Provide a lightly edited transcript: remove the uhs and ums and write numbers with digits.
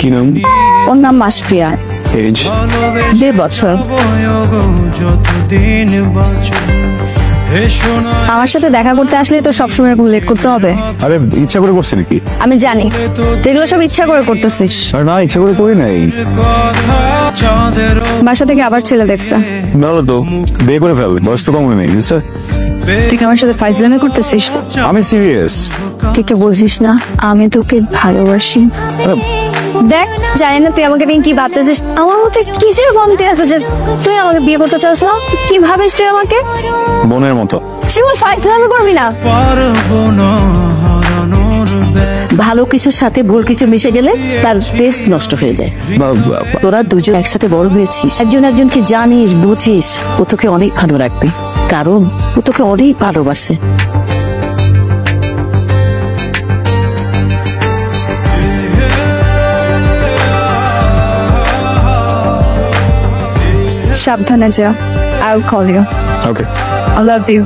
কি নাম? ওর নাম মাসফিয়া। এজ? 2 বছর। আমার সাথে দেখা করতে আসলে তো সবসময় লেট করতে হবে? আরে ইচ্ছা করে করছে নাকি? আমি জানি এগুলো সব ইচ্ছা করে করতেছিস। আর না, ইচ্ছা করে করি নাই। বাসা থেকে আবার ছেলে দেখছে। ভালো তো, বিয়ে করে ফেল, বয়স তো কম হয় নাই, বুঝছে? তুই কি আমার সাথে ফাইজলামি করতেছিস? আমি সিরিয়াস। তুই কি বলছিস না আমি তোকে ভালোবাসি? দেখ, জানি না তুই আমাকে নিয়ে কি ভাবতেছিস। আমার মধ্যে কিসের কমতি আছে যে তুই আমাকে বিয়ে করতে চাস না? কি ভাবিস তুই আমাকে? বোনের মতো। শিমুল, ফাইজলামি করবি না। ভালো কিছুর সাথে ভুল কিছু মিশে গেলে তার টেস্ট নষ্ট হয়ে যায়। তোরা দুজন একসাথে বড় হয়েছিস, একজন একজনকে জানিস, বুঝিস। ও তোকে অনেক ভালো রাখবে, কারণ ও তোকে অনেক ভালোবাসে। সাবধানে যা। I'll call you. Okay. I love you.